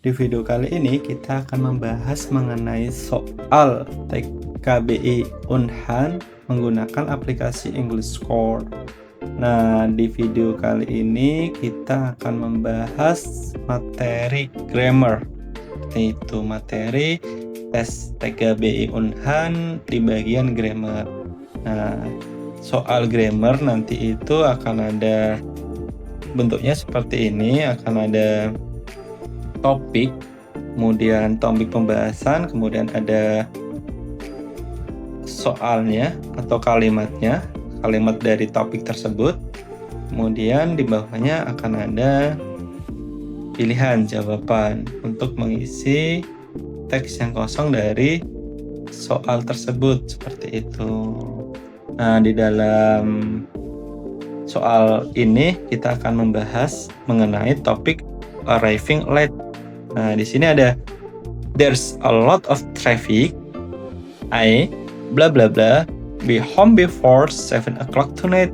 Di video kali ini kita akan membahas mengenai soal TKBI Unhan menggunakan aplikasi English Score. Nah, di video kali ini kita akan membahas materi grammar, yaitu materi tes TKBI Unhan di bagian grammar. Nah, soal grammar nanti itu akan ada bentuknya seperti ini, akan ada topik, kemudian topik pembahasan, kemudian ada soalnya atau kalimatnya, kalimat dari topik tersebut, kemudian di bawahnya akan ada pilihan jawaban untuk mengisi teks yang kosong dari soal tersebut, seperti itu. Nah, di dalam soal ini kita akan membahas mengenai topik arriving late. Nah, di sini ada there's a lot of traffic. I bla bla bla be home before 7 o'clock tonight.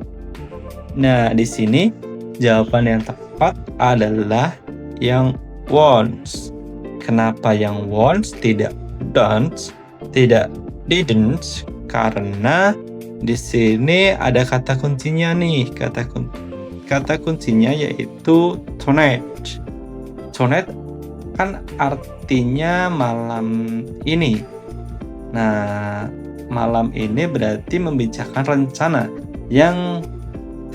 Nah, di sini jawaban yang tepat adalah yang wants. Kenapa yang wants, tidak don't, tidak didn't? Karena di sini ada kata kuncinya nih. Kata kuncinya yaitu tonight. Tonight kan artinya malam ini. Nah, malam ini berarti membicarakan rencana yang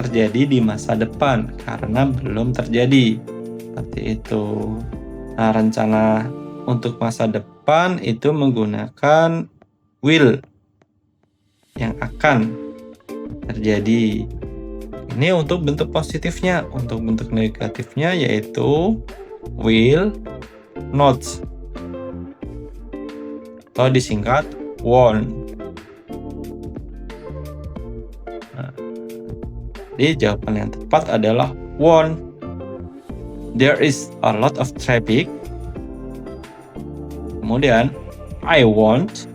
terjadi di masa depan karena belum terjadi. Seperti itu. Nah, rencana untuk masa depan itu menggunakan will yang akan terjadi. Ini untuk bentuk positifnya. Untuk bentuk negatifnya yaitu will not, atau disingkat won't. Nah, jadi jawaban yang tepat adalah won't. There is a lot of traffic. Kemudian I won't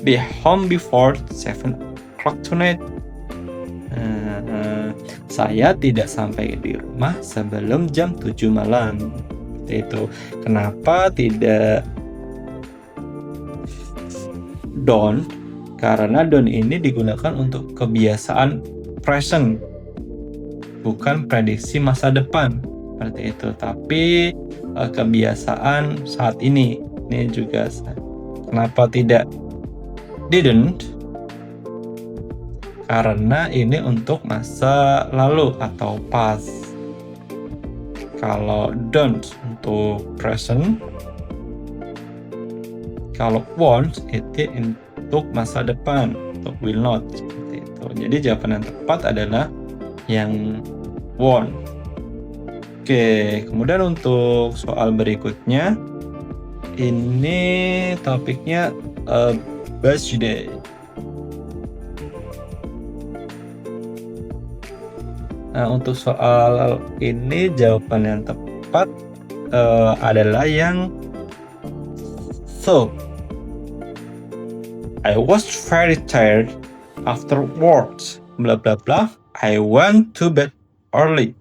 be home before 7 o'clock tonight. Saya tidak sampai di rumah sebelum jam 7 malam. Itu kenapa tidak don't? Karena don't ini digunakan untuk kebiasaan present, bukan prediksi masa depan seperti itu, tapi kebiasaan saat ini. Ini juga kenapa tidak didn't? Karena ini untuk masa lalu atau past. Kalau don't untuk present, kalau won't itu untuk masa depan, untuk will not, seperti itu. Jadi jawaban yang tepat adalah yang won't. Oke, kemudian untuk soal berikutnya, ini topiknya birthday. Nah, untuk soal ini jawaban yang tepat adalah yang so. I was very tired after work. Bla bla bla. I went to bed early.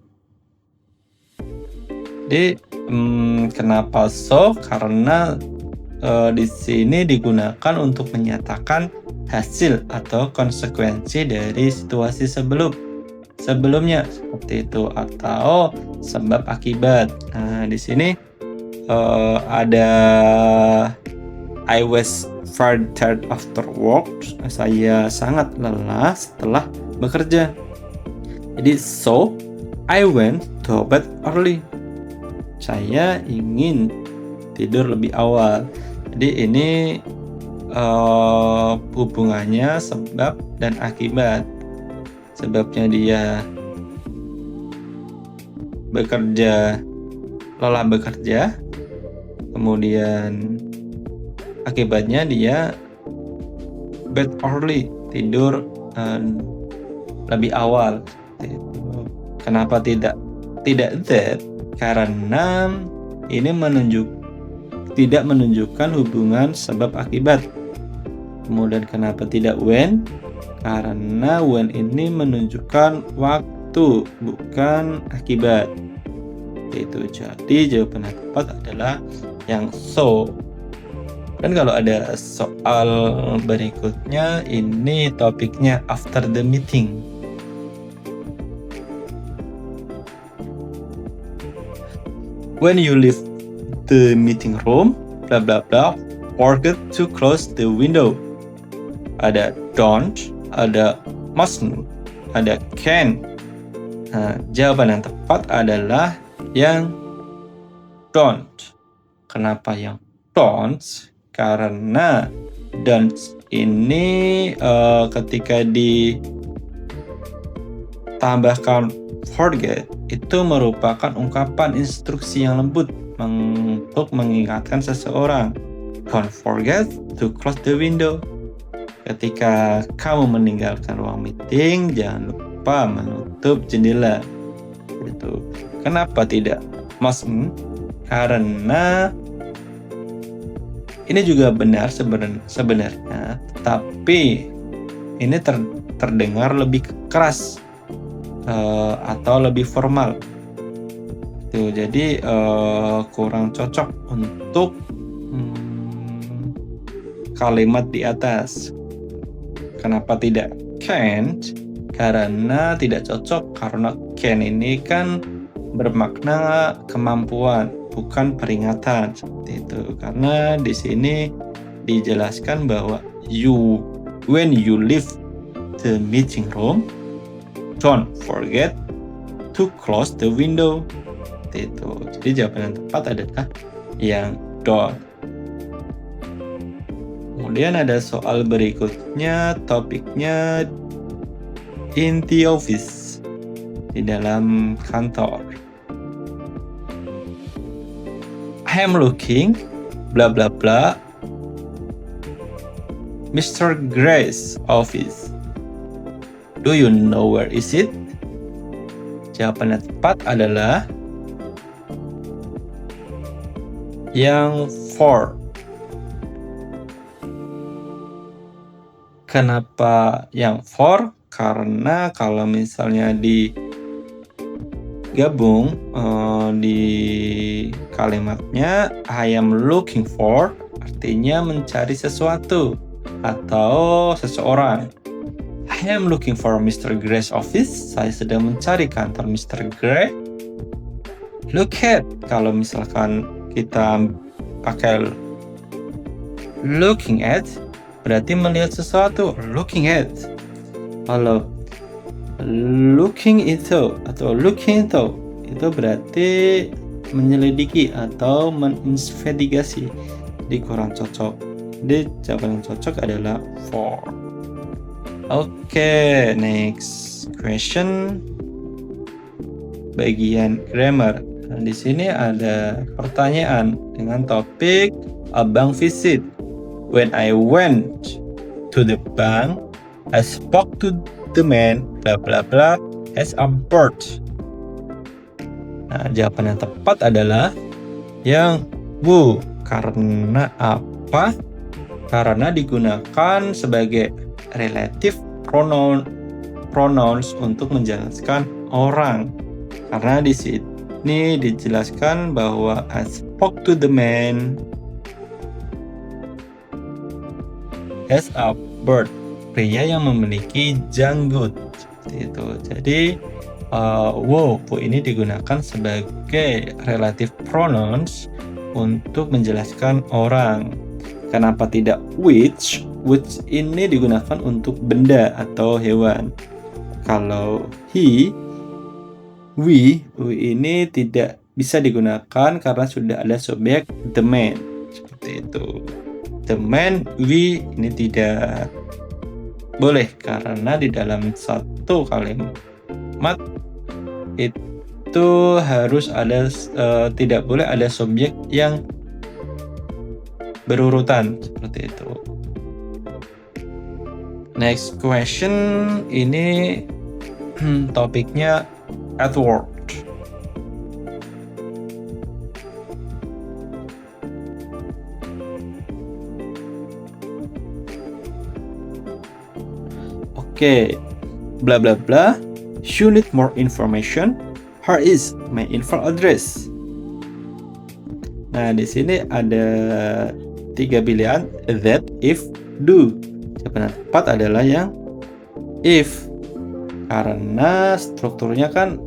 Jadi kenapa so? Karena di sini digunakan untuk menyatakan hasil atau konsekuensi dari situasi sebelumnya, seperti itu, atau sebab akibat. Nah, di sini ada I was very tired after work. Saya sangat lelah setelah bekerja. Jadi so I went to bed early. Saya ingin tidur lebih awal. Jadi ini hubungannya sebab dan akibat. Sebabnya dia lelah bekerja, kemudian akibatnya dia bed early, tidur lebih awal. Kenapa tidak that? Karena ini tidak menunjukkan hubungan sebab akibat. Kemudian kenapa tidak when? Karena when ini menunjukkan waktu, bukan akibat. Itu. Jadi jawaban yang tepat adalah yang so. Dan kalau ada soal berikutnya, ini topiknya after the meeting. When you leave the meeting room, bla bla bla, forget to close the window. Ada don't, ada mustn't, ada can. Nah, jawaban yang tepat adalah yang don't. Kenapa yang don't? Karena don't ini ketika ditambahkan forget itu merupakan ungkapan instruksi yang lembut untuk mengingatkan seseorang. Don't forget to close the window. Ketika kamu meninggalkan ruang meeting, jangan lupa menutup jendela. Gitu. Kenapa tidak mustn't? Karena ini juga benar sebenarnya, tapi ini terdengar lebih keras atau lebih formal. Tuh, jadi kurang cocok untuk kalimat di atas. Kenapa tidak can't? Karena tidak cocok, karena can ini kan bermakna kemampuan, bukan peringatan seperti itu. Karena di sini dijelaskan bahwa when you leave the meeting room, don't forget to close the window. Itu. Jadi jawaban yang tepat adalah yang don't. Kemudian ada soal berikutnya, topiknya in the office, di dalam kantor. I am looking, bla bla bla, Mr. Gray's office. Do you know where is it? Jawaban yang tepat adalah yang for. Kenapa yang for? Karena kalau misalnya digabung di kalimatnya I am looking for, artinya mencari sesuatu atau seseorang. I am looking for Mr. Gray's office. Saya sedang mencari kantor Mr. Gray. Look at, kalau misalkan kita pakai looking at, berarti melihat sesuatu. Looking at. Kalau looking into atau looking into, itu berarti menyelidiki atau menginvestigasi. Jadi kurang cocok. Jadi jawaban yang cocok adalah for. Oke, next question. Bagian grammar. Nah, di sini ada pertanyaan dengan topik a bank visit. When I went to the bank, I spoke to the man bla bla bla as a bird. Nah, jawaban yang tepat adalah yang bu. Karena apa? Karena digunakan sebagai relative pronouns untuk menjelaskan orang. Karena di sini dijelaskan bahwa I spoke to the man as a bird, pria yang memiliki janggut. Seperti itu. Jadi bu ini digunakan sebagai relative pronouns untuk menjelaskan orang. Kenapa tidak which? Which ini digunakan untuk benda atau hewan. Kalau he, we ini tidak bisa digunakan karena sudah ada subjek the man. Seperti itu. The man, we ini tidak boleh karena di dalam satu kalimat itu harus ada tidak boleh ada subjek yang berurutan seperti itu. Next question, ini topiknya at work. Oke, bla bla bla. You need more information. Here is my info address. Nah, di sini ada 3 pilihan, that, if, do. Jawaban yang tepat adalah yang if. Karena strukturnya kan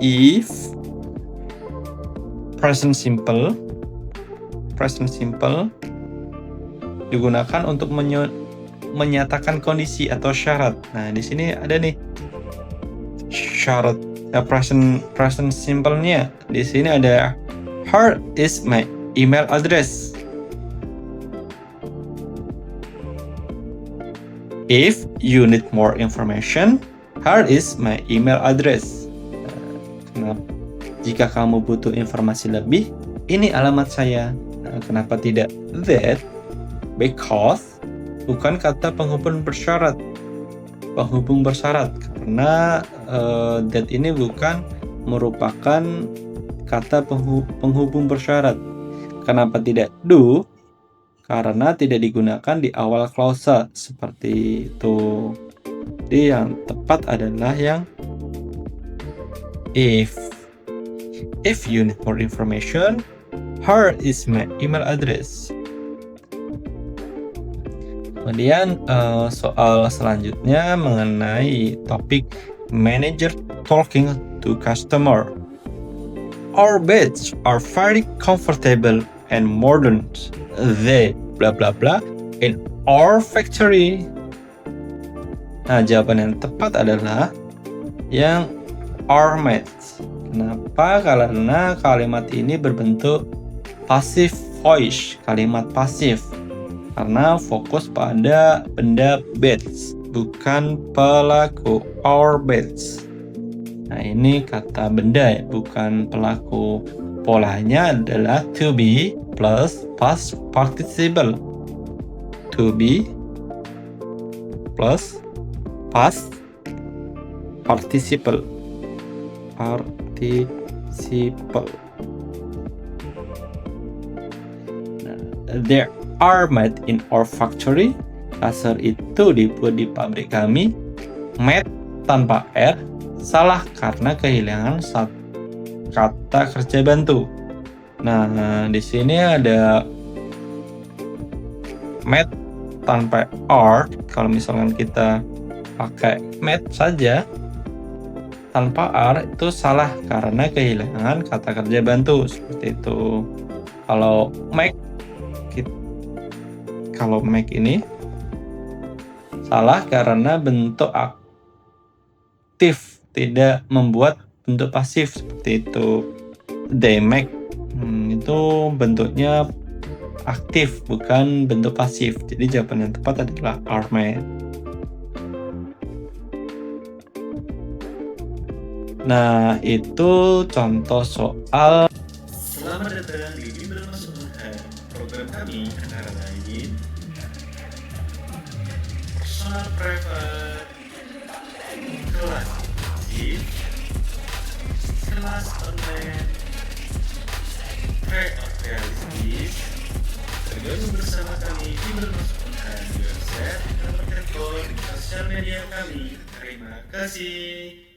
if, present simple digunakan untuk menyatakan kondisi atau syarat. Nah, di sini ada nih syarat present simple-nya. Di sini ada here is my email address. If you need more information, here is my email address. Jika kamu butuh informasi lebih, ini alamat saya. Kenapa tidak that? Because bukan kata penghubung bersyarat. Karena that ini bukan merupakan kata penghubung bersyarat. Kenapa tidak do? Karena tidak digunakan di awal klausa seperti itu. Jadi yang tepat adalah yang if. If you need more information, here is my email address. Kemudian soal selanjutnya mengenai topik manager talking to customer. Our beds are very comfortable and modern. They bla bla bla in our factory. Nah, jawaban yang tepat adalah yang are made. Kenapa? Karena kalimat ini berbentuk passive voice, kalimat pasif. Karena fokus pada benda beds, bukan pelaku. Our beds. Nah, ini kata benda ya, bukan pelaku. Polanya adalah to be plus past participle. To be plus past participle. Nah, there are made in our factory. Kasur itu dibuat di pabrik kami. Made tanpa r salah karena kehilangan kata kerja bantu. Nah, di sini ada made tanpa r. Kalau misalkan kita pakai made saja tanpa r itu salah karena kehilangan kata kerja bantu seperti itu. Kalau make ini salah karena bentuk aktif, tidak membuat bentuk pasif seperti itu. They make itu bentuknya aktif, bukan bentuk pasif. Jadi jawaban yang tepat adalah are made. Nah, itu contoh soal. Selamat datang di Bimbel Masuk Unhad. Program kami antara lain personal private, kelas aktif, kelas online, tryout realistis. Bergabung bersama kami Bimbel Masuk Unhad di website, nomor telepon, di sosial media kami. Terima kasih.